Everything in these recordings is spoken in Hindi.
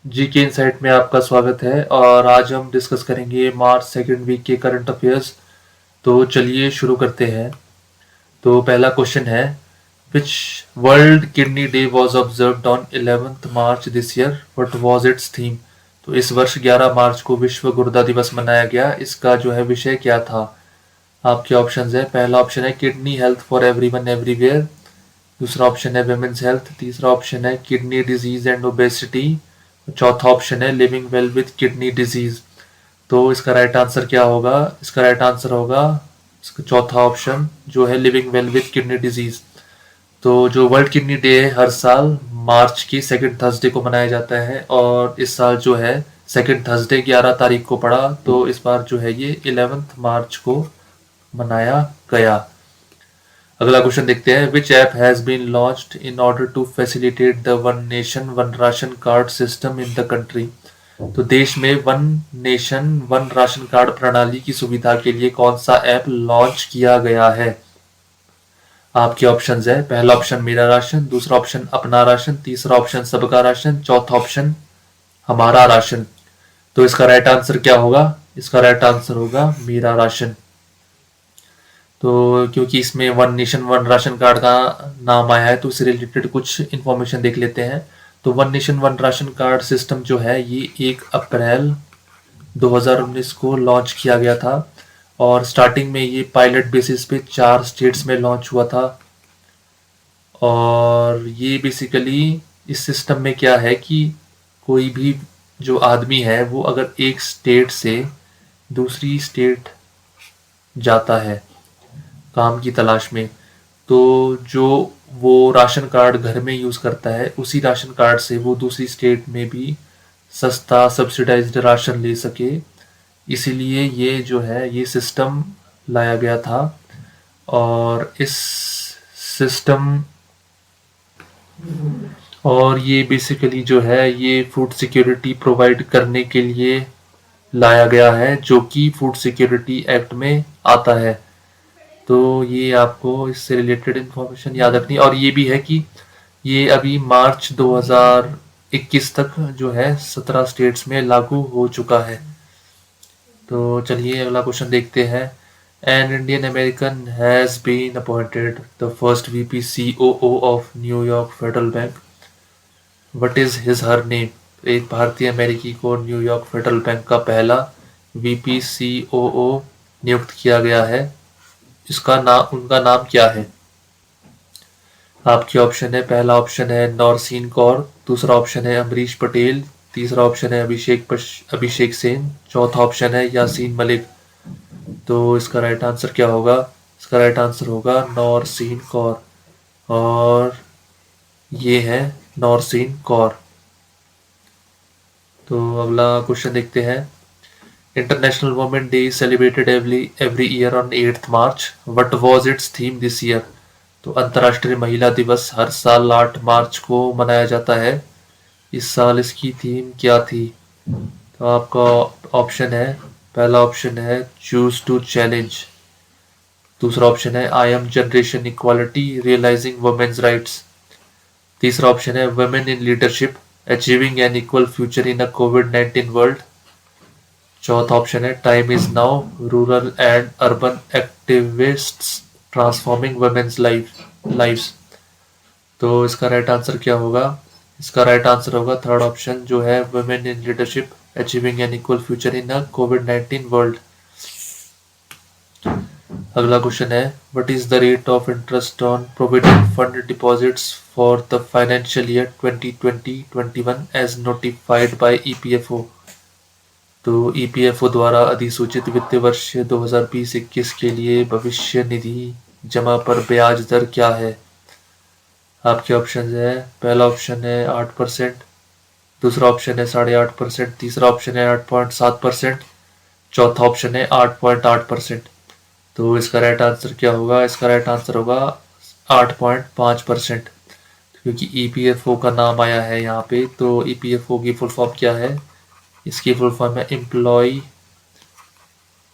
जी के इनसाइट में आपका स्वागत है और आज हम डिस्कस करेंगे मार्च सेकेंड वीक के करंट अफेयर्स। तो चलिए शुरू करते हैं। तो पहला क्वेश्चन है, विच world kidney day was observed on 11th March this year, what was it's theme. तो इस वर्ष 11 मार्च को विश्व गुर्दा दिवस मनाया गया। इसका जो है विषय क्या था। आपके ऑप्शंस है, पहला ऑप्शन है kidney health for everyone everywhere, दूसरा ऑप्शन है विमेन्स हेल्थ, तीसरा ऑप्शन है किडनी डिजीज एंड ओबेसिटी, चौथा ऑप्शन है living well with kidney disease. तो इसका राइट आंसर क्या होगा। इसका राइट आंसर होगा इसका चौथा ऑप्शन जो है living well with kidney disease. तो जो वर्ल्ड किडनी डे है हर साल मार्च की सेकंड थर्सडे को मनाया जाता है और इस साल जो है सेकंड थर्सडे 11 तारीख को पड़ा, तो इस बार जो है ये 11th मार्च को मनाया गया। अगला क्वेश्चन देखते हैं, which app has been launched in order to facilitate the one nation one ration card system in the country. तो देश में one nation one ration card प्रणाली की सुविधा के लिए कौन सा ऐप लॉन्च किया गया है। आपके ऑप्शंस है, पहला ऑप्शन मेरा राशन, दूसरा ऑप्शन अपना राशन, तीसरा ऑप्शन सबका राशन, चौथा ऑप्शन हमारा राशन। तो इसका राइट आंसर क्या होगा। इसका राइट आंसर होगा मेरा राशन। तो क्योंकि इसमें one nation one ration card का नाम आया है तो इससे रिलेटेड कुछ इन्फॉर्मेशन देख लेते हैं। तो one nation one ration card system जो है ये 1 अप्रैल 2019 को लॉन्च किया गया था और स्टार्टिंग में ये पायलट बेसिस पे 4 स्टेट्स में लॉन्च हुआ था। और ये बेसिकली इस सिस्टम में क्या है कि कोई भी जो आदमी है वो अगर एक स्टेट से दूसरी स्टेट जाता है काम की तलाश में, तो जो वो राशन कार्ड घर में यूज़ करता है उसी राशन कार्ड से वो दूसरी स्टेट में भी सस्ता सब्सिडाइज्ड राशन ले सके। इसीलिए ये जो है ये सिस्टम लाया गया था। और इस सिस्टम और ये बेसिकली जो है ये फूड सिक्योरिटी प्रोवाइड करने के लिए लाया गया है जो कि फूड सिक्योरिटी एक्ट में आता है। तो ये आपको इससे रिलेटेड इंफॉर्मेशन याद रखनी है और ये भी है कि ये अभी मार्च 2021 तक जो है 17 स्टेट्स में लागू हो चुका है। तो चलिए अगला क्वेश्चन देखते हैं। An Indian American has been appointed the first VP COO of New York federal bank, what is his her name. एक भारतीय अमेरिकी को न्यूयॉर्क फेडरल बैंक का पहला वीपी सीओओ नियुक्त किया गया है। इसका नाम उनका नाम क्या है। आपके ऑप्शन है, पहला ऑप्शन है नौरसीन कौर, दूसरा ऑप्शन है अमरीश पटेल, तीसरा ऑप्शन है अभिषेक सेन, चौथा ऑप्शन है यासीन मलिक। तो इसका राइट आंसर क्या होगा। इसका राइट आंसर होगा नौरसीन कौर और ये है नौरसीन कौर। तो अगला क्वेश्चन देखते हैं। International women day is celebrated every year on 8th March, what was it's theme this year. तो अंतर्राष्ट्रीय महिला दिवस हर साल 8 मार्च को मनाया जाता है। इस साल इसकी थीम क्या थी। तो आपका ऑप्शन है, पहला ऑप्शन है चूज टू चैलेंज, दूसरा ऑप्शन है I am generation equality realizing women's rights, तीसरा ऑप्शन है women in leadership achieving an equal future in a कोविड-19 वर्ल्ड, चौथा ऑप्शन है time is now rural and urban activists transforming women's lives. तो इसका राइट आंसर क्या होगा। इसका राइट आंसर होगा थर्ड ऑप्शन जो है women in leadership achieving an equal future in a कोविड-19 वर्ल्ड। अगला क्वेश्चन है, what is the rate of interest on provident fund deposits for the financial year 2020-21 as notified by EPFO. तो ईपीएफओ द्वारा अधिसूचित वित्त वर्ष 2020-21 के लिए भविष्य निधि जमा पर ब्याज दर क्या है। आपके ऑप्शन है, पहला ऑप्शन है 8%, दूसरा ऑप्शन है 8.5%, तीसरा ऑप्शन है 8.7%, चौथा ऑप्शन है 8.8%। तो इसका राइट आंसर क्या होगा। इसका राइट आंसर होगा 8.5%। क्योंकि ईपीएफओ का नाम आया है यहाँ पे, तो ईपीएफओ की फुल फॉर्म क्या है। इसकी फुल फॉर्म है एम्प्लॉय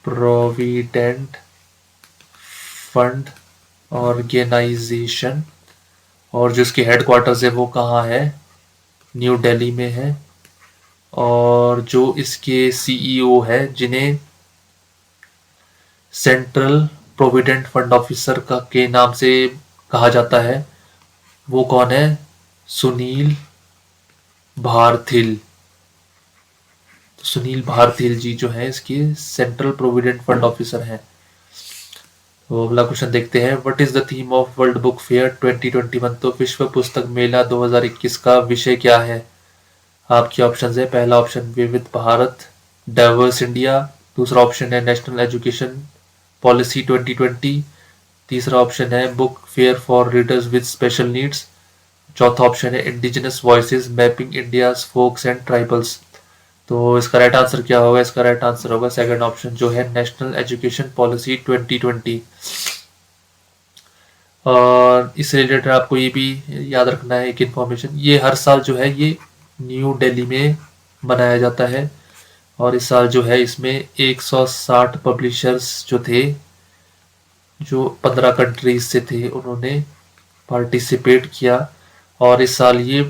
प्रोविडेंट फंड ऑर्गेनाइजेशन और जो इसके हेडक्वार्टर्स है वो कहाँ है, न्यू दिल्ली में है। और जो इसके सीईओ है जिन्हें सेंट्रल प्रोविडेंट फंड ऑफिसर का के नाम से कहा जाता है, वो कौन है? सुनील भारथिल। तो सुनील भारथिल जी जो है इसके सेंट्रल प्रोविडेंट फंड ऑफिसर हैं। तो अगला क्वेश्चन देखते हैं, what is the theme of world book fair 2021? तो विश्व पुस्तक मेला 2021 का विषय क्या है? आपके ऑप्शन है, पहला ऑप्शन विविध भारत, डाइवर्स इंडिया। दूसरा ऑप्शन है नेशनल एजुकेशन पॉलिसी 2020। तीसरा ऑप्शन है book fair for readers with special needs. चौथा ऑप्शन है indigenous voices mapping India's folks and tribals. तो इसका राइट आंसर क्या होगा? इसका राइट आंसर होगा सेकंड ऑप्शन जो है नेशनल एजुकेशन पॉलिसी 2020। और इससे रिलेटेड आपको ये भी याद रखना है एक इन्फॉर्मेशन, ये हर साल जो है ये न्यू दिल्ली में मनाया जाता है। और इस साल जो है इसमें 160 पब्लिशर्स जो थे, जो 15 कंट्रीज से थे, उन्होंने पार्टिसिपेट किया। और इस साल ये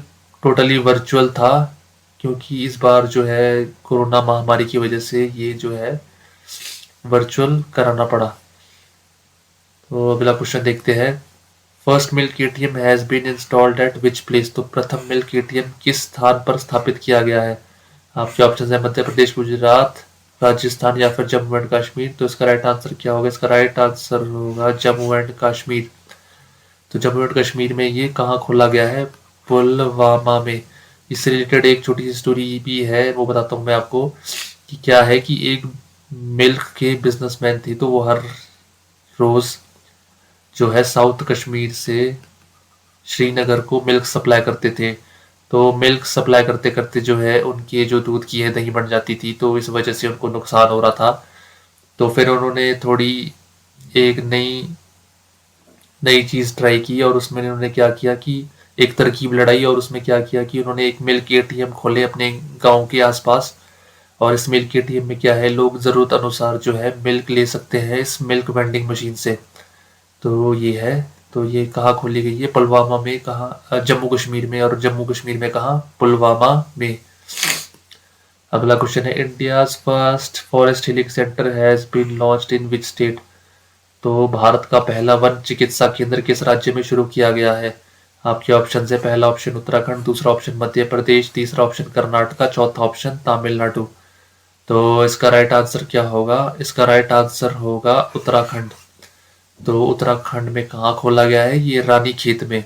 टोटली वर्चुअल था, क्योंकि इस बार जो है कोरोना महामारी की वजह से ये जो है वर्चुअल कराना पड़ा। तो अगला क्वेश्चन देखते हैं, first milk ATM has been installed at which place? तो प्रथम मिल्क एटीएम किस स्थान पर स्थापित किया गया है? आपके ऑप्शन है मध्य प्रदेश, गुजरात, राजस्थान या फिर जम्मू एंड कश्मीर। तो इसका राइट आंसर क्या होगा? इसका राइट आंसर होगा जम्मू एंड कश्मीर। तो जम्मू एंड कश्मीर में ये कहाँ खोला गया है? पुलवामा में। इससे रिलेटेड एक छोटी सी स्टोरी भी है, वो बताता हूँ मैं आपको कि क्या है कि एक मिल्क के बिजनेसमैन थे, तो वो हर रोज जो है साउथ कश्मीर से श्रीनगर को मिल्क सप्लाई करते थे। तो मिल्क सप्लाई करते करते जो है उनके जो दूध की है दही बन जाती थी, तो इस वजह से उनको नुकसान हो रहा था। तो फिर उन्होंने थोड़ी एक नई नई चीज़ ट्राई की, और उसमें उन्होंने क्या किया कि एक तरकीब लड़ाई, और उसमें क्या किया कि उन्होंने एक मिल्क एटीएम खोले अपने गांव के आसपास। और इस मिल्क एटीएम में क्या है, लोग ज़रूरत अनुसार जो है मिल्क ले सकते हैं इस मिल्क वेंडिंग मशीन से। तो ये है, तो ये कहाँ खोली गई है? पुलवामा में। कहाँ? जम्मू कश्मीर में। और जम्मू कश्मीर में कहाँ? पुलवामा में। अगला क्वेश्चन है, India's first forest healing centre has been launched in which state? तो भारत का पहला वन चिकित्सा केंद्र किस राज्य में शुरू किया गया है? आपके ऑप्शन है, पहला ऑप्शन उत्तराखंड, दूसरा ऑप्शन मध्य प्रदेश, तीसरा ऑप्शन कर्नाटका, चौथा ऑप्शन तमिलनाडु। तो इसका राइट आंसर क्या होगा? इसका राइट आंसर होगा उत्तराखंड। तो उत्तराखंड में कहाँ खोला गया है? ये रानीखेत में।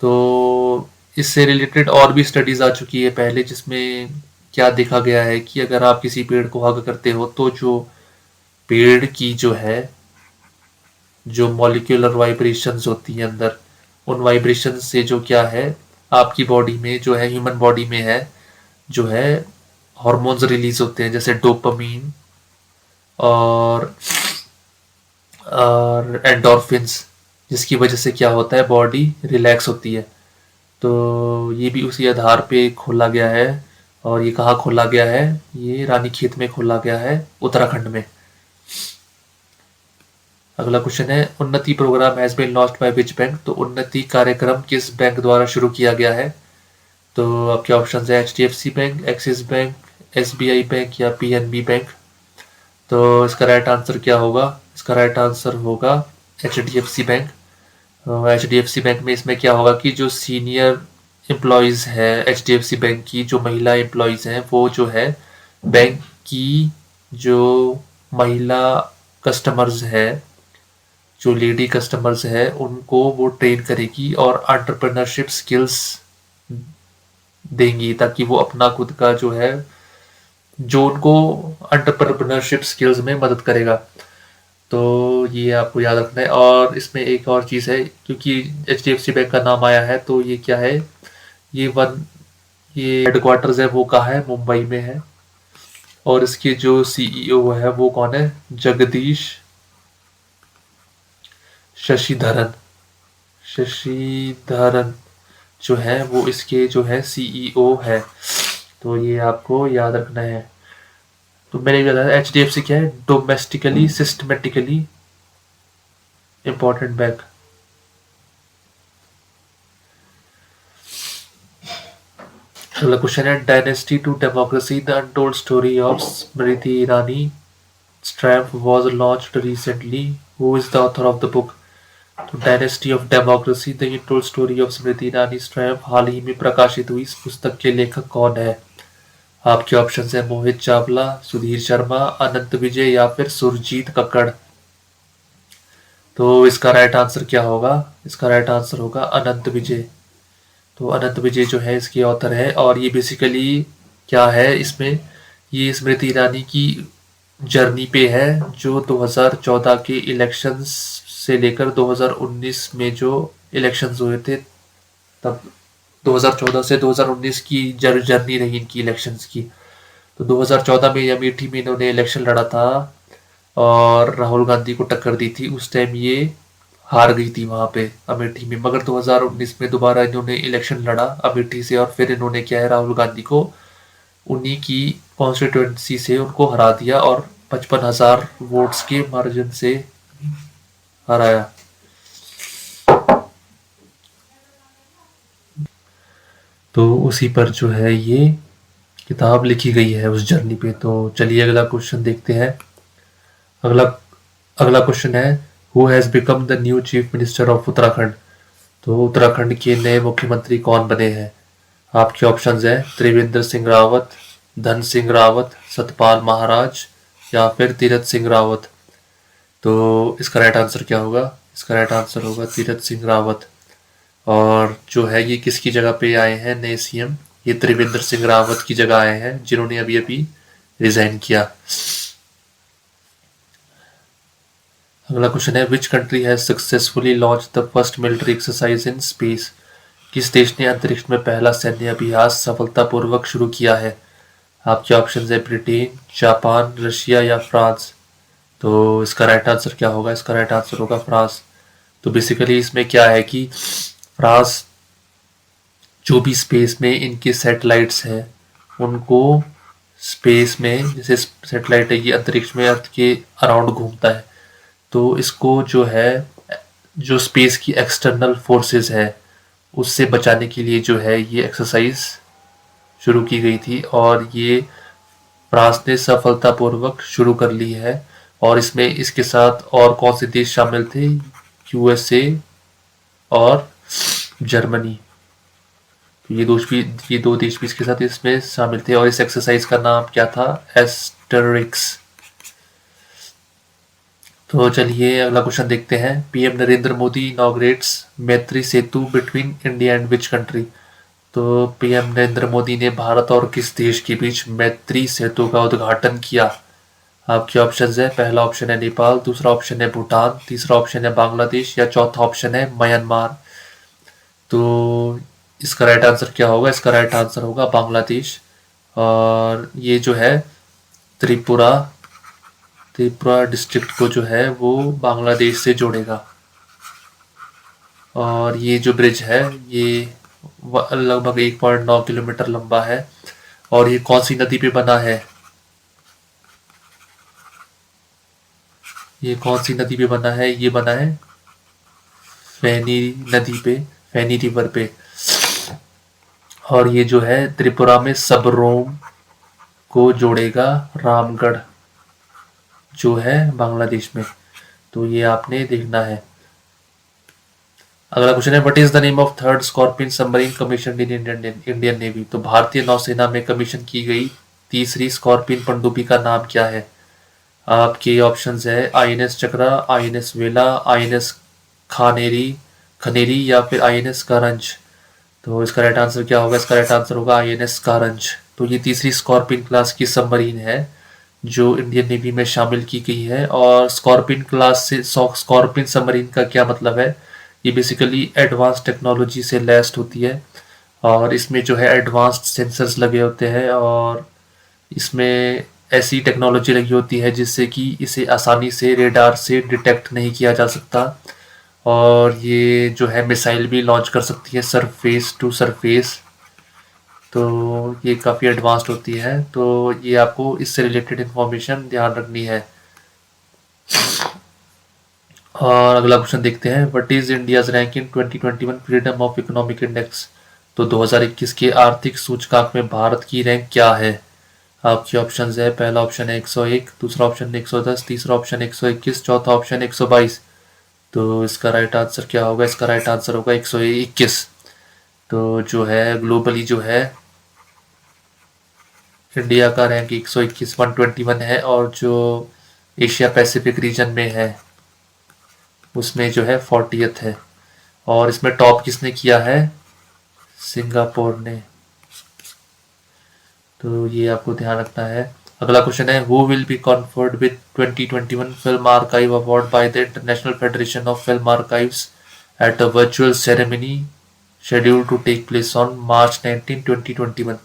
तो इससे रिलेटेड और भी स्टडीज आ चुकी है पहले, जिसमें क्या देखा गया है कि अगर आप किसी पेड़ को हग करते हो, तो जो पेड़ की जो है जो मॉलिक्यूलर वाइब्रेशंस होती हैं अंदर, उन वाइब्रेशंस से जो क्या है आपकी बॉडी में जो है, ह्यूमन बॉडी में है जो है हार्मोन्स रिलीज होते हैं, जैसे डोपामीन और एंडोर्फिन्स, जिसकी वजह से क्या होता है, बॉडी रिलैक्स होती है। तो ये भी उसी आधार पे खोला गया है। और ये कहाँ खोला गया है? ये रानीखेत में खोला गया है, उत्तराखंड में। अगला क्वेश्चन है, Unnati programme has been launched by which bank? तो उन्नति कार्यक्रम किस बैंक द्वारा शुरू किया गया है? तो आपके ऑप्शन है HDFC bank, axis bank, SBI bank या PNB बैंक। तो इसका राइट आंसर क्या होगा? इसका राइट आंसर होगा HDFC बैंक। HDFC बैंक में इसमें क्या होगा कि जो सीनियर एम्प्लॉयज़ है HDFC बैंक की, जो महिला एम्प्लॉयज़ हैं, वो जो है बैंक की जो महिला कस्टमर्स है, जो लेडी कस्टमर्स है, उनको वो ट्रेन करेगी और एंटरप्रेन्योरशिप स्किल्स देंगी, ताकि वो अपना खुद का जो है, जो उनको एंटरप्रेन्योरशिप स्किल्स में मदद करेगा। तो ये आपको याद रखना है। और इसमें एक और चीज़ है, क्योंकि HDFC बैंक का नाम आया है, तो ये क्या है, ये वन ये हेडक्वार्टर्स है वो कहाँ है? मुंबई में है। और इसके जो CEO है वो कौन है? जगदीश शशिधरन। शशिधरन जो है वो इसके जो है CEO है। तो ये आपको याद रखना है। तो मैंने भी बताया HDFC क्या है? Domestically systemically important bank. अगला क्वेश्चन है dynasty to democracy the untold story of Smriti Irani triumph was launched recently, who is the author of the book. तो dynasty of democracy the untold story of Smriti Irani triumph हाल ही में प्रकाशित हुई इस पुस्तक के लेखक कौन है? आपके ऑप्शन है मोहित चावला, सुधीर शर्मा, अनंत विजय या फिर सुरजीत कक्कड़। तो इसका राइट आंसर क्या होगा? इसका राइट आंसर होगा अनंत विजय। तो अनंत विजय जो है इसके ऑथर है, और ये बेसिकली क्या है इसमें, ये स्मृति ईरानी की जर्नी पे है जो 2014 के इलेक्शंस से लेकर 2019 में जो इलेक्शंस हुए थे, तब 2014 से 2019 की जर्नी रही इनकी इलेक्शंस की। तो 2014 में अमेठी में इन्होंने इलेक्शन लड़ा था और राहुल गांधी को टक्कर दी थी। उस टाइम ये हार गई थी वहां पे अमेठी में, मगर 2019 में दोबारा इन्होंने इलेक्शन लड़ा अमेठी से, और फिर इन्होंने क्या है राहुल गांधी को उन्हीं की कॉन्स्टिट्यूएंसी से उनको हरा दिया और 55,000 वोट्स के मार्जिन से हराया। तो उसी पर जो है ये किताब लिखी गई है उस जर्नी पे। तो चलिए अगला क्वेश्चन देखते हैं। अगला अगला क्वेश्चन है who has become the new chief minister of Uttarakhand. तो उत्तराखंड के नए मुख्यमंत्री कौन बने हैं? आपके ऑप्शंस है त्रिवेंद्र सिंह रावत, धन सिंह रावत, सतपाल महाराज या फिर तीरथ सिंह रावत। तो इसका राइट आंसर क्या होगा? इसका राइट आंसर होगा तीरथ सिंह रावत। और जो है ये किसकी जगह पे आए हैं नए सीएम? ये त्रिवेंद्र सिंह रावत की जगह आए हैं, जिन्होंने अभी अभी रिजाइन किया। अगला क्वेश्चन है which country has successfully launch the first military exercise in space. किस देश ने अंतरिक्ष में पहला सैन्य अभ्यास सफलतापूर्वक शुरू किया है? आपके ऑप्शन है ब्रिटेन, जापान, रशिया या फ्रांस। तो इसका राइट आंसर क्या होगा? इसका राइट आंसर होगा फ्रांस। तो बेसिकली इसमें क्या है कि फ्रांस जो भी स्पेस में इनके सैटेलाइट्स हैं उनको स्पेस में, जैसे सैटेलाइट है ये अंतरिक्ष में अर्थ के अराउंड घूमता है, तो इसको जो है जो स्पेस की एक्सटर्नल फोर्सेस है उससे बचाने के लिए जो है ये एक्सरसाइज शुरू की गई थी, और ये फ्रांस ने सफलतापूर्वक शुरू कर ली है। और इसमें इसके साथ और कौन से देश शामिल थे? यूएसए और जर्मनी। ये दो देश भी इसके साथ इसमें शामिल थे, और इस एक्सरसाइज का नाम क्या था? एस्टेरिक्स। तो चलिए अगला क्वेश्चन देखते हैं। PM Narendra Modi inaugurates Maitri Setu between India and which country. तो पीएम नरेंद्र मोदी ने भारत और किस देश के बीच मैत्री सेतु का उद्घाटन किया? आपके ऑप्शन है पहला ऑप्शन है नेपाल, दूसरा ऑप्शन है भूटान, तीसरा ऑप्शन है बांग्लादेश या चौथा ऑप्शन है म्यांमार। तो इसका राइट आंसर क्या होगा? इसका राइट आंसर होगा बांग्लादेश। और ये जो है त्रिपुरा त्रिपुरा डिस्ट्रिक्ट को जो है वो बांग्लादेश से जोड़ेगा। और ये जो ब्रिज है ये लगभग 1.9 किलोमीटर लंबा है। और ये कौन सी नदी पे बना है? ये कौन सी नदी पे बना है? ये बना है फैनी नदी पे, फैनी रिवर पे। और ये जो है त्रिपुरा में सबरोम को जोड़ेगा रामगढ़ जो है बांग्लादेश में। तो ये आपने देखना है। अगला क्वेश्चन है what is the name of third scorpion submarine commission in Indian navy. तो भारतीय नौसेना में कमीशन की गई तीसरी स्कॉर्पियन पनडुब्बी का नाम क्या है? आपके ऑप्शंस है आईएनएस चक्रा, आईएनएस वेला, आईएनएस खानेरी खनेरी या फिर आईएनएस करंज। तो इसका राइट आंसर क्या होगा? इसका राइट आंसर होगा आईएनएस कारंज। तो ये तीसरी स्कॉर्पियन क्लास की सबमरीन है जो इंडियन नेवी में शामिल की गई है। और स्कॉर्पियन क्लास से स्कॉर्पियन सबमरीन का क्या मतलब है? ये बेसिकली एडवांस टेक्नोलॉजी से लैस्ड होती है, और इसमें जो है एडवांस्ड सेंसर्स लगे होते हैं, और इसमें ऐसी टेक्नोलॉजी लगी होती है जिससे कि इसे आसानी से रेडार से डिटेक्ट नहीं किया जा सकता। और ये जो है मिसाइल भी लॉन्च कर सकती है सरफेस टू सरफेस। तो ये काफ़ी एडवांस्ड होती है। तो ये आपको इससे रिलेटेड इंफॉर्मेशन ध्यान रखनी है। और अगला क्वेश्चन देखते हैं what is India's rank in 2021 freedom of economic index. तो 2021 के आर्थिक सूचकांक में भारत की रैंक क्या है? आपके ऑप्शंस है, पहला ऑप्शन है 101, दूसरा ऑप्शन 110, तीसरा ऑप्शन 121, चौथा ऑप्शन 122। तो इसका राइट आंसर क्या होगा? इसका राइट आंसर होगा 121। तो जो है ग्लोबली जो है इंडिया का रैंक 121 121 है, और जो एशिया पैसिफिक रीजन में है उसमें जो है 40th है। और इसमें टॉप किसने किया है? सिंगापुर ने। तो ये आपको ध्यान रखना है। अगला क्वेश्चन है, who will be conferred with 2021 film archive award by the international federation of film archives at a virtual ceremony scheduled to take place on March 19 2021।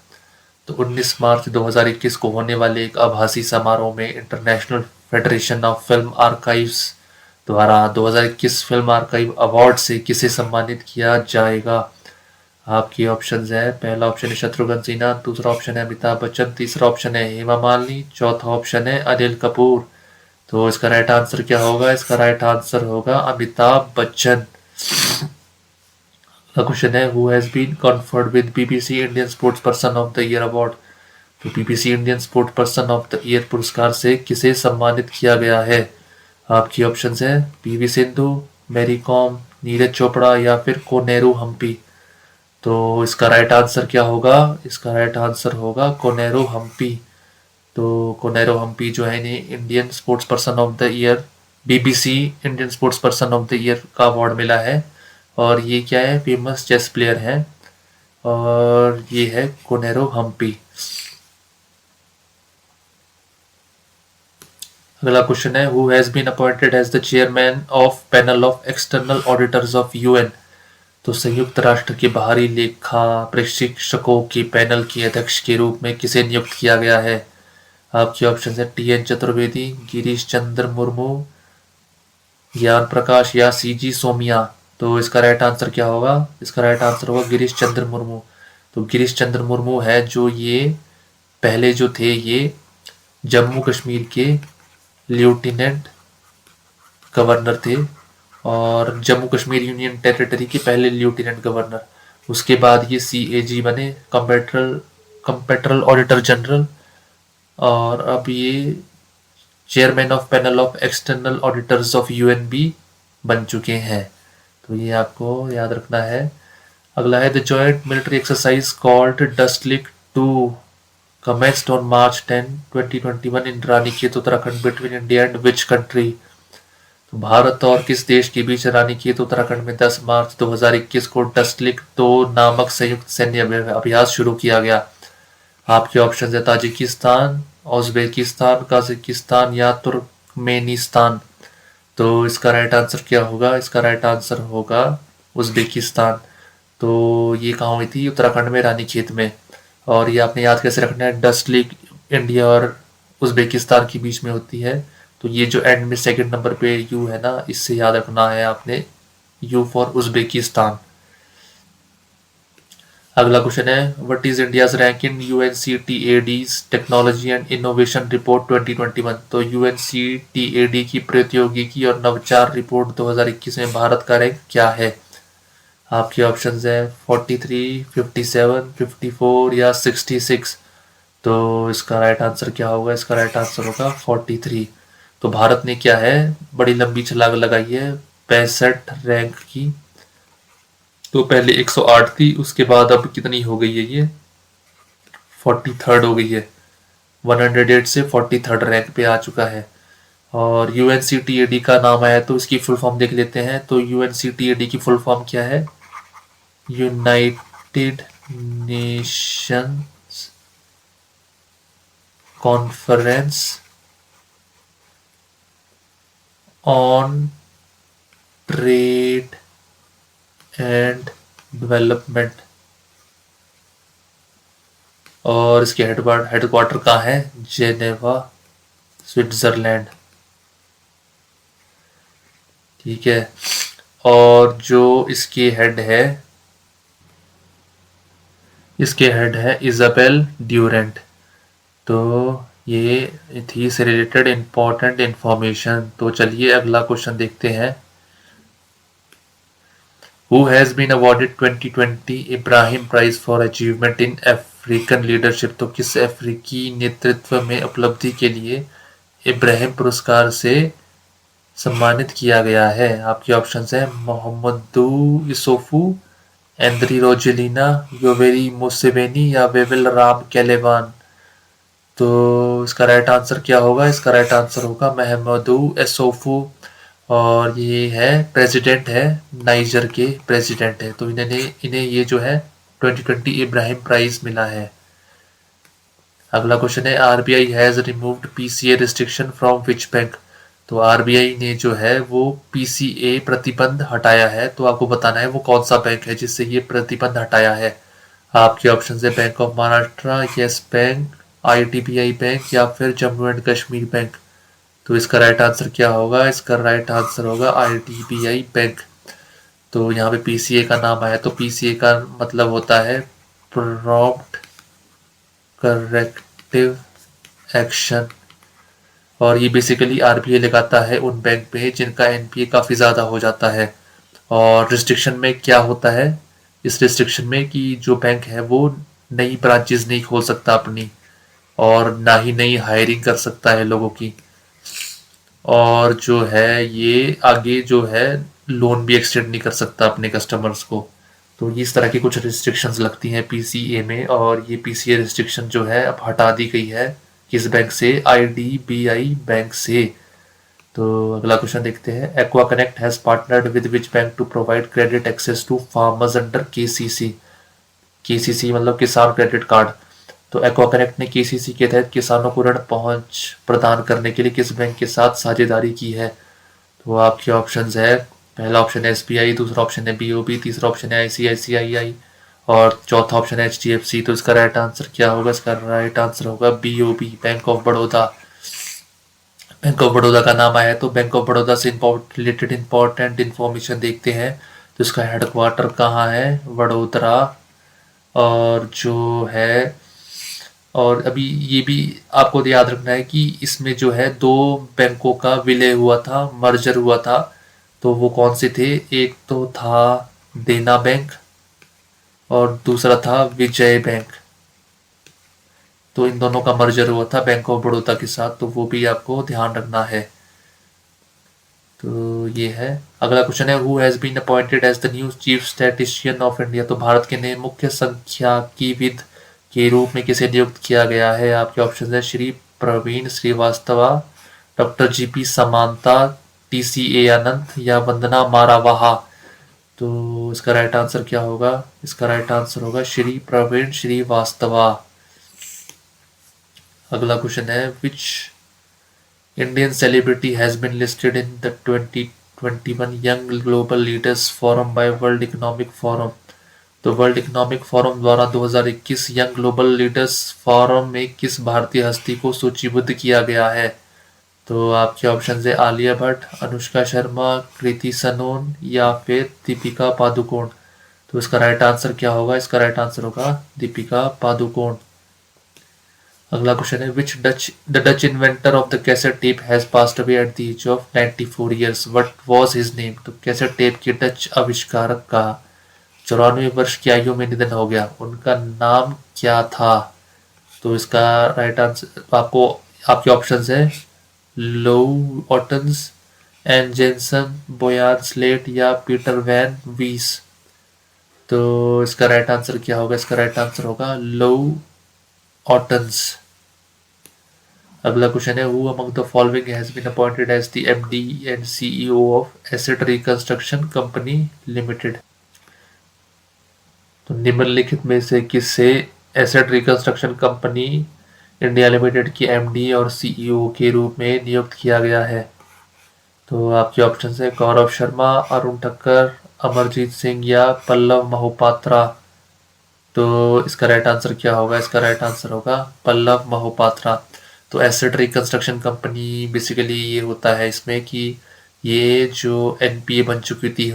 तो 19 मार्च 2021 को होने वाले एक आभासी समारोह में international federation of film archives द्वारा 2021 फिल्म आर्काइव अवार्ड से किसे सम्मानित किया जाएगा? आपके ऑप्शंस है, पहला ऑप्शन है शत्रुघ्न सिन्हा, दूसरा ऑप्शन है अमिताभ बच्चन, तीसरा ऑप्शन है हेमा मालिनी, चौथा ऑप्शन है अनिल कपूर। तो इसका राइट आंसर क्या होगा? इसका राइट आंसर होगा अमिताभ बच्चन। क्वेश्चन है, who has been conferred with BBC Indian sports person of the year award. तो BBC Indian sports person of the year पुरस्कार से किसे सम्मानित किया गया है? आपकी ऑप्शंस है, पीवी सिंधु, मैरी कॉम, नीरज चोपड़ा या फिर कोनेरू हम्पी। तो इसका राइट आंसर क्या होगा? इसका राइट आंसर होगा कोनेरू हम्पी। तो कोनेरू हम्पी जो है इन्हें Indian sports person of the year, BBC Indian sports person of the year का अवार्ड मिला है। और ये क्या है? फेमस चेस प्लेयर है, और ये है कोनेरू हम्पी। अगला क्वेश्चन है, who has been appointed as the chairman of panel of external auditors of UN. तो संयुक्त राष्ट्र के बाहरी लेखा परीक्षकों के पैनल के अध्यक्ष के रूप में किसे नियुक्त किया गया है? आपके ऑप्शन है, टी.एन. चतुर्वेदी, गिरीश चंद्र मुर्मू, ज्ञान प्रकाश या सीजी सोमिया। तो इसका राइट आंसर क्या होगा? इसका राइट आंसर होगा गिरीश चंद्र मुर्मू। तो गिरीश चंद्र मुर्मू है जो ये पहले जो थे ये जम्मू कश्मीर के लेफ्टिनेंट गवर्नर थे, और जम्मू कश्मीर यूनियन टेरिटरी के पहले लेफ्टिनेंट गवर्नर। उसके बाद ये सीएजी बने, कंपेट्रल ऑडिटर जनरल, और अब ये chairman of panel of external auditors of UN भी बन चुके हैं। तो ये आपको याद रखना है। अगला है, the joint military exercise called डस्टलिक 2 commenced on March 10, 2021 in Ranikhet Uttarakhand between India and which country. तो भारत और किस देश के बीच रानीखेत उत्तराखंड में 10 मार्च 2021 को डस्टलिक 2 नामक संयुक्त सैन्य अभ्यास शुरू किया गया? आपके ऑप्शन है, ताजिकिस्तान, उज्बेकिस्तान, कजाकिस्तान या तुर्कमेनिस्तान। तो इसका राइट आंसर क्या होगा? इसका राइट आंसर होगा उज्बेकिस्तान। तो ये कहाँ हुई थी? उत्तराखंड में रानीखेत में। और ये आपने याद कैसे रखना है? डस्ट लीग इंडिया और उज्बेकिस्तान के बीच में होती है। तो ये जो एंड में सेकंड नंबर पे यू है ना, इससे याद रखना है आपने, यू फॉर उज्बेकिस्तान। अगला क्वेश्चन है, what is India's rank in UNCTAD's technology and innovation report 2021। तो यूएनसीटीएडी की प्रौद्योगिकी और नवाचार रिपोर्ट 2021 में भारत का रैंक क्या है? आपके ऑप्शंस है 43, 57, 54 या 66। तो इसका राइट आंसर क्या होगा? इसका राइट आंसर होगा 43। तो भारत ने क्या है, बड़ी लंबी छलांग लगाई है 65 रैंक की। तो पहले 108 थी, उसके बाद अब कितनी हो गई है? ये 43rd हो गई है। 108 से 43rd रैंक पे आ चुका है। और यूएनसीटीएडी का नाम आया तो इसकी फुल फॉर्म देख लेते हैं। तो यूएनसीटीएडी की फुल फॉर्म क्या है? United Nations conference on trade and development. और इसके हेडक्वार्टर कहाँ है? Geneva, Switzerland. ठीक है। और जो इसके हेड है इजाबेल ड्यूरेंट। तो ये थी से रिलेटेड इंपॉर्टेंट इंफॉर्मेशन। तो चलिए अगला क्वेश्चन देखते हैं। Who has been awarded 2020 Ibrahim prize for achievement in African leadership? तो किस अफ्रीकी नेतृत्व में उपलब्धि के लिए इब्राहिम पुरस्कार से सम्मानित किया गया है? आपके ऑप्शंस हैं मोहम्मदू इसोफू, एंद्री रोजेलिना, योवेरी मुसेवेनी या वेविल राम कैलेवान। तो इसका राइट आंसर क्या होगा? इसका राइट आंसर होगा महमूदू एसोफू, और ये है प्रेसिडेंट है, नाइजर के प्रेसिडेंट है। तो इन्हें ये जो है 2020 इब्राहिम प्राइज मिला है। अगला क्वेश्चन है RBI has removed PCA restriction from which bank? तो आरबीआई ने जो है वो पीसीए प्रतिबंध हटाया है, तो आपको बताना है वो कौन सा बैंक है जिससे ये प्रतिबंध हटाया है। आपके ऑप्शन है bank of Maharashtra, yes bank, IDBI bank या फिर जम्मू एंड कश्मीर बैंक। तो इसका राइट आंसर क्या होगा? इसका राइट आंसर होगा आईडीबीआई बैंक। तो यहाँ पे पीसीए का नाम आया, तो पीसीए का मतलब होता है प्रॉम्प्ट करेक्टिव एक्शन, और ये बेसिकली आरबीआई लगाता है उन बैंक पे जिनका एनपीए काफ़ी ज़्यादा हो जाता है। और रिस्ट्रिक्शन में क्या होता है इस रिस्ट्रिक्शन में कि जो बैंक है वो नई ब्रांचेस नहीं खोल सकता अपनी, और ना ही नई हायरिंग कर सकता है लोगों की, और जो है ये आगे जो है लोन भी एक्सटेंड नहीं कर सकता अपने कस्टमर्स को। तो इस तरह की कुछ रिस्ट्रिक्शंस लगती हैं पीसीए में, और ये पीसीए रिस्ट्रिक्शन जो है अब हटा दी गई है किस बैंक से? आईडीबीआई बैंक से। तो अगला क्वेश्चन देखते हैं Aqua Connect has partnered with which bank to provide credit access to farmers under KCC? KCC मतलब किसान क्रेडिट कार्ड। तो एक्वा कनेक्ट ने केसीसी के तहत किसानों को ऋण पहुंच प्रदान करने के लिए किस बैंक के साथ साझेदारी की है? तो आपके ऑप्शंस है पहला ऑप्शन है एसबीआई, दूसरा ऑप्शन है बीओबी, तीसरा ऑप्शन है आईसीआईसीआई और चौथा ऑप्शन है एचडीएफसी। तो इसका राइट आंसर क्या होगा? इसका राइट आंसर होगा BOB, bank of Baroda. Bank of Baroda का नाम आया है तो बैंक ऑफ बड़ौदा से रिलेटेड इंपॉर्टेंट इंफॉर्मेशन देखते हैं। तो इसका हेडक्वार्टर कहाँ है? वडोदरा। और जो है, और अभी ये भी आपको याद रखना है कि इसमें जो है दो बैंकों का विलय हुआ था, मर्जर हुआ था। तो वो कौन से थे? एक तो था देना बैंक और दूसरा था विजय बैंक। तो इन दोनों का मर्जर हुआ था बैंक ऑफ बड़ौदा के साथ, तो वो भी आपको ध्यान रखना है। तो ये है। अगला क्वेश्चन है who has been appointed as the new chief statistician of India? तो भारत के नए मुख्य सांख्यिकीविद के रूप में किसे नियुक्त किया गया है? आपके ऑप्शन है Shri Praveen Shrivastava, doctor GP Samanta, TCA Anand या वंदना मारावाहा। तो इसका राइट आंसर क्या होगा? इसका राइट आंसर होगा श्री प्रवीण श्रीवास्तवा। अगला क्वेश्चन है which Indian celebrity has been listed in the 2021 young global leaders forum by world economic forum? तो वर्ल्ड इकोनॉमिक फोरम द्वारा 2021 यंग ग्लोबल लीडर्स फोरम में किस भारतीय हस्ती को सूचीबद्ध किया गया है? तो आपके ऑप्शन है आलिया भट्ट, अनुष्का शर्मा, कृति सनोन या फिर दीपिका पादुकोण। तो इसका राइट आंसर क्या होगा? इसका राइट आंसर होगा दीपिका पादुकोण। अगला क्वेश्चन है which the Dutch inventor of the cassette tape has passed away at the age of 94 years, what was his name? तो कैसेट टेप के डच आविष्कारक का 94 वर्ष की आयु में निधन हो गया, उनका नाम क्या था? तो इसका राइट आंसर आपको आपके ऑप्शंस है लो ऑटन्स, एन जेनसन, बोयान स्लेट या पीटर वैन वीस। तो इसका राइट आंसर क्या होगा? इसका राइट आंसर होगा लो ऑटन्स। अगला क्वेश्चन है who among the following has been appointed as the MD and CEO of asset reconstruction company limited? तो निम्नलिखित में से किसे asset reconstruction company India limited की एमडी और सीईओ के रूप में नियुक्त किया गया है? तो आपके ऑप्शन है गौरव शर्मा, अरुण ठक्कर, अमरजीत सिंह या पल्लव मोहपात्रा। तो इसका राइट आंसर क्या होगा? इसका राइट आंसर होगा पल्लव मोहपात्रा। तो एसेट रिकंस्ट्रक्शन कंपनी बेसिकली ये होता है इसमें कि ये जो एनपीए बन चुकी थी,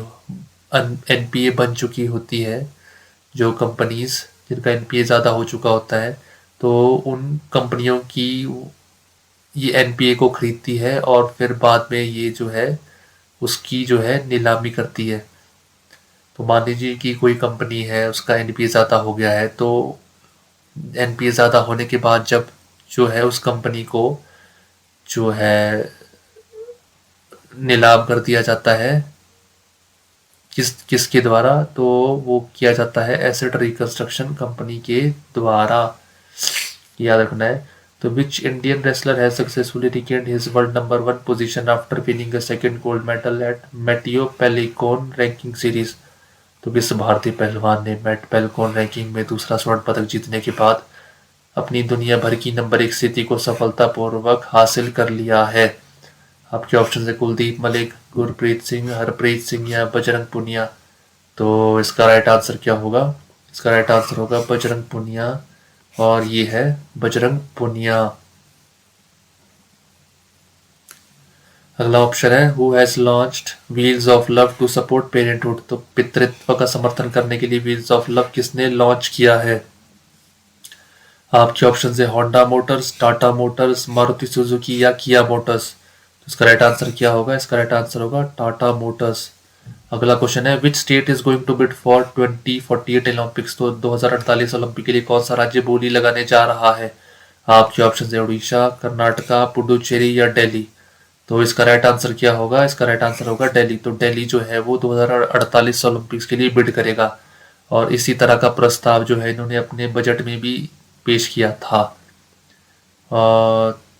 एनपीए बन चुकी होती है जो कंपनीज जिनका एनपीए ज़्यादा हो चुका होता है, तो उन कंपनियों की ये एनपीए को खरीदती है और फिर बाद में ये जो है उसकी जो है नीलामी करती है। तो मान लीजिए कि कोई कंपनी है, उसका एनपीए ज़्यादा हो गया है, तो एनपीए ज़्यादा होने के बाद जब जो है उस कंपनी को जो है नीलाम कर दिया जाता है, किसके द्वारा, तो वो किया जाता है एसेट रिकंस्ट्रक्शन कंपनी के द्वारा, याद रखना है। तो which Indian wrestler has successfully regained his world number 1 position after winning a second gold medal at Matteo Pellicone ranking series. तो किस भारतीय पहलवान ने मैट पेलिकॉन रैंकिंग में दूसरा स्वर्ण पदक जीतने के बाद अपनी दुनिया भर की नंबर 1 स्थिति को सफलतापूर्वक हासिल कर लिया है? आपके ऑप्शन है कुलदीप मलिक, गुरप्रीत सिंह, हरप्रीत सिंह या बजरंग पुनिया। तो इसका राइट आंसर क्या होगा? इसका राइट आंसर होगा बजरंग पुनिया, और ये है बजरंग पुनिया। अगला ऑप्शन है who has launched wheels of love to support parenthood. तो पितृत्व का समर्थन करने के लिए व्हील्स ऑफ लव किसने लॉन्च किया है? आपके ऑप्शन है Honda motors, Tata motors, Maruti Suzuki या किया मोटर्स। तो इसका राइट आंसर क्या होगा? इसका राइट आंसर होगा टाटा मोटर्स। अगला क्वेश्चन है which state is going to bid for 2048 Olympics. तो 2048 ओलंपिक के लिए कौन सा राज्य बोली लगाने जा रहा है? आपके ऑप्शन है उड़ीसा, कर्नाटका, पुडुचेरी या दिल्ली। तो इसका राइट आंसर क्या होगा? इसका राइट आंसर होगा दिल्ली। तो दिल्ली जो है वो 2048 ओलंपिक्स के लिए बिड करेगा, और इसी तरह का प्रस्ताव जो है इन्होंने अपने बजट में भी पेश किया था।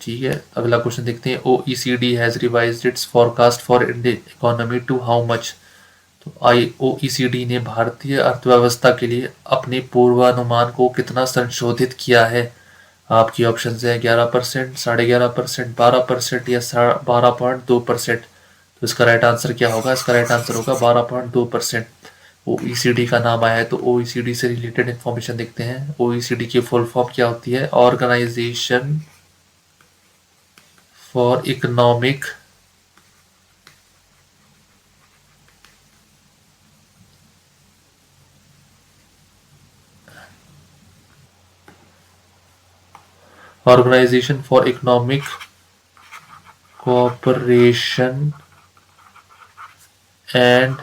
ठीक है, अगला क्वेश्चन देखते हैं। OECD has revised its forecast for Indian economy to how much. तो OECD ने भारतीय अर्थव्यवस्था के लिए अपने पूर्वानुमान को कितना संशोधित किया है? आपकी ऑप्शन है 11%, 11.5%, 12% या 12.2%। तो इसका राइट आंसर क्या होगा? इसका राइट आंसर होगा 12.2%। OECD का नाम आया है तो OECD से रिलेटेड इंफॉर्मेशन देखते हैं। OECD की फुल फॉर्म क्या होती है? Organisation for economic organisation for economic cooperation and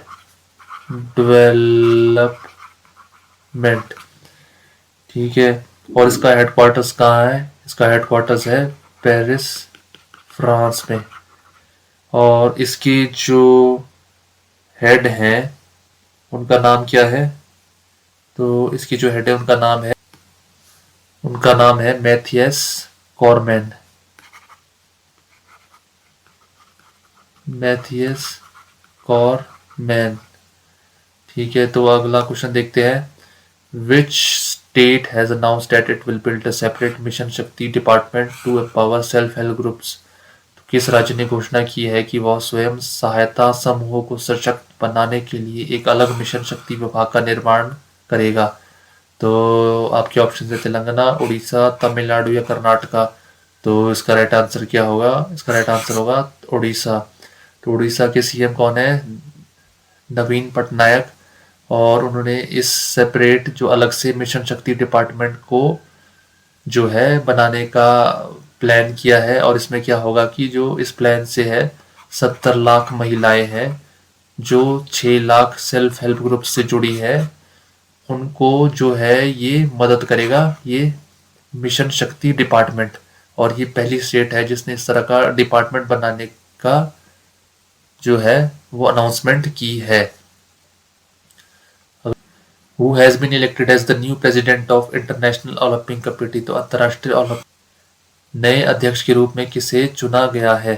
development. ठीक है, और इसका हेडक्वार्टर्स कहाँ है? इसका हेडक्वार्टर्स है पेरिस, फ्रांस में। और इसके जो हेड हैं उनका नाम क्या है? तो इसकी जो हेड है उनका नाम है मैथियस कॉरमैन। मैथियस कॉरमैन। ठीक है, तो अगला क्वेश्चन देखते हैं। Which state has announced that it will build a separate Mission Shakti department to empower self help groups. तो किस राज्य ने घोषणा की है कि वह स्वयं सहायता समूहों को सशक्त बनाने के लिए एक अलग मिशन शक्ति विभाग का निर्माण करेगा? तो आपके ऑप्शन है तेलंगाना, उड़ीसा, तमिलनाडु या कर्नाटका। तो इसका राइट आंसर क्या होगा? इसका राइट आंसर होगा उड़ीसा। तो उड़ीसा के सीएम कौन है? नवीन पटनायक। और उन्होंने इस सेपरेट जो अलग से मिशन शक्ति डिपार्टमेंट को जो है बनाने का प्लान किया है। और इसमें क्या होगा कि जो इस प्लान से है 70 लाख महिलाएं हैं जो 6 लाख सेल्फ हेल्प ग्रुप से जुड़ी है, उनको जो है ये मदद करेगा, ये मिशन शक्ति डिपार्टमेंट। और ये पहली स्टेट है जिसने इस तरह का डिपार्टमेंट बनाने का जो है वो अनाउंसमेंट की है। Who has been elected as the new president of International Olympic Committee। तो अंतर्राष्ट्रीय ओलंपिक नए अध्यक्ष के रूप में किसे चुना गया है?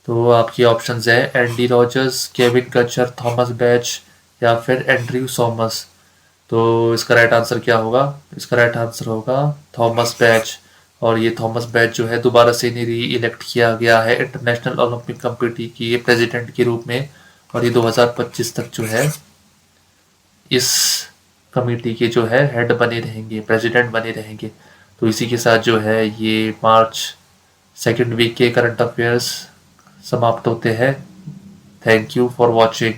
तो आपकी ऑप्शंस है एंडी रॉजर्स, केविन कचर, थॉमस बैच या फिर एंड्रयू सॉमस। तो इसका राइट आंसर क्या होगा? इसका राइट आंसर होगा थॉमस बैच। और ये थॉमस बैच जो है दोबारा से री इलेक्ट किया गया है इंटरनेशनल ओलंपिक कमेटी की प्रेसिडेंट के रूप में, और ये 2025 तक जो है इस कमेटी के जो है हेड बने रहेंगे, प्रेसिडेंट बने रहेंगे। तो इसी के साथ जो है ये मार्च सेकेंड वीक के करंट अफेयर्स समाप्त होते हैं। Thank you for watching.